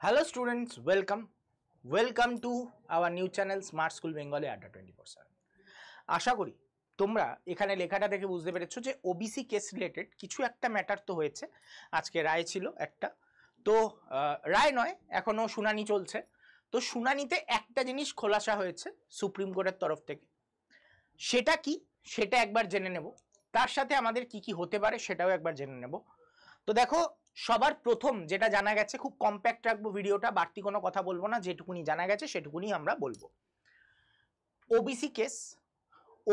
Hello students, welcome to our new channel Smart School Bengali Adda 24/7। আশা করি তোমরা এখানে লেখাটা দেখে বুঝতে পেরেছো যে ওবিসি কেস রিলেটেড কিছু একটা ম্যাটার তো হয়েছে। আজকে রায় ছিল একটা, তো রায় নয়, এখনো শুনানি চলছে। তো শুনানিতে একটা জিনিস খোলাসা হয়েছে সুপ্রিম কোর্টের তরফ থেকে, সেটা কি সেটা একবার জেনে নেব, তার সাথে আমাদের কি কি হতে পারে সেটাও একবার জেনে নেব। তো দেখো, সবার প্রথম যেটা জানা গেছে, খুব কম্প্যাক্ট রাখবো ভিডিওটা, বাড়তি কোনো কথা বলবো না, যেটুকুনি জানা গেছে সেটুকুনি আমরা বলবো।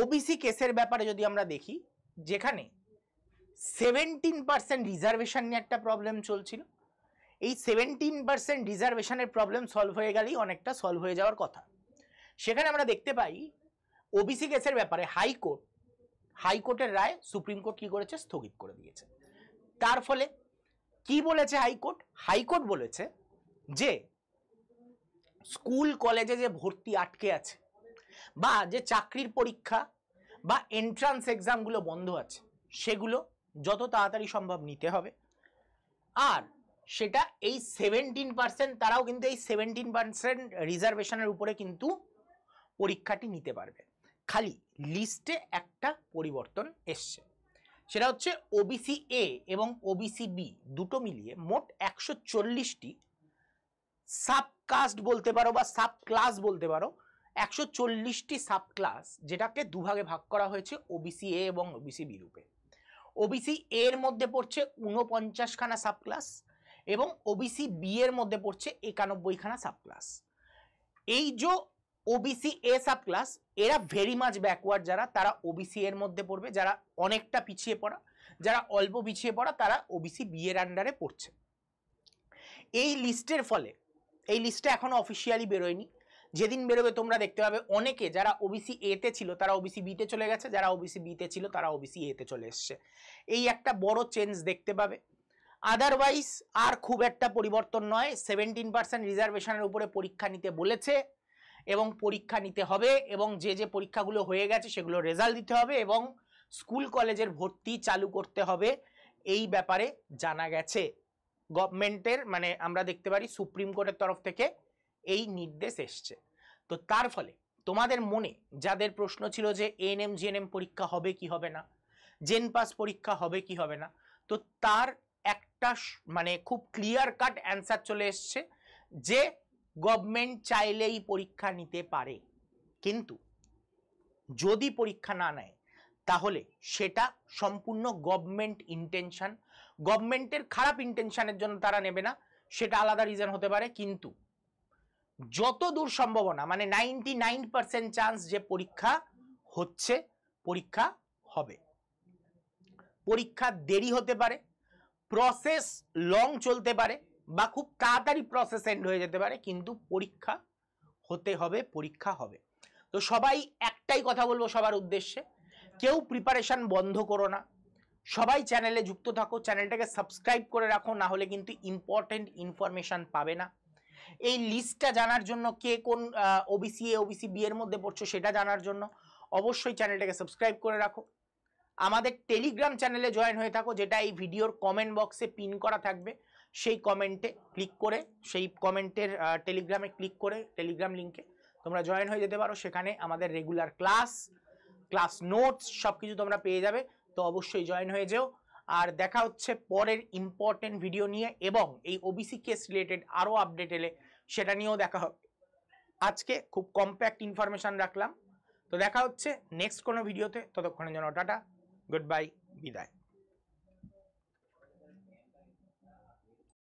ওবিসি কেসের ব্যাপারে যদি আমরা দেখি, যেখানে 17% রিজার্ভেশন নিয়ে একটা প্রবলেম চলছিল, এই 17% রিজার্ভেশনের প্রবলেম সলভ হয়ে গেলেই অনেকটা সলভ হয়ে যাওয়ার কথা। সেখানে আমরা দেখতে পাই ওবিসি কেসের ব্যাপারে হাইকোর্টের রায় সুপ্রিম কোর্ট কি করেছে, স্থগিত করে দিয়েছে। তার ফলে কি বলেছে হাইকোর্ট বলেছে যে স্কুল কলেজে যে ভর্তি আটকে আছে বা যে চাকরির পরীক্ষা বা এন্ট্রান্স এক্সামগুলো বন্ধ আছে, সেগুলো যত তাড়াতাড়ি সম্ভব নিতে হবে। আর সেটা এই 17%, তারাও কিন্তু এই 17% রিজার্ভেশনের উপরে কিন্তু পরীক্ষাটি নিতে পারবে। খালি লিস্টে একটা পরিবর্তন এসছে, সেটা হচ্ছে ওবিসি এ এবং ওবিসি বি দুটো মিলিয়ে মোট 140টি সাবকাস্ট বলতে পারো বা সাব ক্লাস বলতে পারো, 140টি সাব ক্লাস, যেটাকে দুভাগে ভাগ করা হয়েছে ওবিসি এ এবং ওবিসি বি রূপে। ওবিসি এর মধ্যে পড়ছে 49খানা সাব ক্লাস এবং ওবিসি বি এর মধ্যে পড়ছে 91খানা সাব ক্লাস। এই যে ওবিসি এ সাব ক্লাস, এরা ভেরি মাচ ব্যাকওয়ার্ড, তারা ওবিসি এর মধ্যে পড়বে। যারা অনেকটা পিছিয়ে পড়া, যারা অল্প পিছিয়ে পড়া, তারা ওবিসি বি এর আন্ডারে পড়ছে। এই লিস্টের ফলে, এই লিস্টটা এখনো অফিসিয়ালি বেরোয়নি, যেদিন বেরোবে তোমরা দেখতে পাবে অনেকে যারা ওবিসি এ তে ছিল তারা ওবিসি বি তে চলে গেছে, যারা ওবিসি বি তে ছিল তারা ওবিসি এ তে চলে এসছে। এই একটা বড় চেঞ্জ দেখতে পাবে। আদারওয়াইজ আর খুব একটা পরিবর্তন নয়। 17% রিজার্ভেশনের উপরে পরীক্ষা নিতে বলেছে এবং পরীক্ষা নিতে হবে, এবং যে পরীক্ষাগুলো হয়ে গেছে সেগুলো রেজাল্ট দিতে হবে এবং স্কুল কলেজের ভর্তি চালু করতে হবে। এই ব্যাপারে জানা গেছে গভর্নমেন্টের, মানে আমরা দেখতে পারি সুপ্রিম কোর্টের তরফ থেকে এই নির্দেশ এসছে। তো তার ফলে তোমাদের মনে যাদের প্রশ্ন ছিল যে এএনএম জিএনএম পরীক্ষা হবে কি হবে না, জেন পাস পরীক্ষা হবে কি হবে না, তো তার একটা মানে খুব ক্লিয়ার কাট অ্যান্সার চলে এসছে যে গভর্নমেন্ট চাইলেই পরীক্ষা নিতে পারে, কিন্তু যদি পরীক্ষা না নেয় তাহলে সেটা সম্পূর্ণ গভর্নমেন্ট ইন্টেনশন, গভর্নমেন্টের খারাপ ইন্টেনশনের জন্য তারা নেবে না, সেটা আলাদা রিজন হতে পারে। কিন্তু যতদূর সম্ভাবনা, মানে 99% চান্স যে পরীক্ষা হচ্ছে, পরীক্ষা হবে। পরীক্ষা দেরি হতে পারে, প্রসেস লং চলতে পারে বা খুব তাড়াতাড়ি প্রসেস এন্ড হয়ে যেতে পারে, কিন্তু পরীক্ষা হতে হবে, পরীক্ষা হবে। তো সবাই একটাই কথা বলবো সবার উদ্দেশ্যে, কেউ প্রিপারেশন বন্ধ করো না, সবাই চ্যানেলে যুক্ত থাকো, চ্যানেলটাকে সাবস্ক্রাইব করে রাখো, না হলে কিন্তু ইম্পর্টেন্ট ইনফরমেশন পাবে না। এই লিস্টটা জানার জন্য, কে কোন ওবিসি এ ওবিসি বি এর মধ্যে পড়ছো সেটা জানার জন্য অবশ্যই চ্যানেলটাকে সাবস্ক্রাইব করে রাখো। আমাদের টেলিগ্রাম চ্যানেলে জয়েন হয়ে থাকো, যেটা এই ভিডিওর কমেন্ট বক্সে পিন করা থাকবে। সেই কমেন্টে ক্লিক করে, সেই কমেন্টের টেলিগ্রামে ক্লিক করে টেলিগ্রাম লিঙ্কে তোমরা জয়েন হয়ে যেতে পারো। সেখানে আমাদের রেগুলার ক্লাস নোটস সব কিছু তোমরা পেয়ে যাবে। তো অবশ্যই জয়েন হয়ে যেও। আর দেখা হচ্ছে পরের ইম্পর্টেন্ট ভিডিও নিয়ে, এবং এই ওবিসি কেস রিলেটেড আরও আপডেট এলে সেটা নিয়েও দেখা হবে। আজকে খুব কম্প্যাক্ট ইনফরমেশন রাখলাম। তো দেখা হচ্ছে নেক্সট কোনো ভিডিওতে, ততক্ষণের জন্য টাটা, গুড বাই, বিদায়।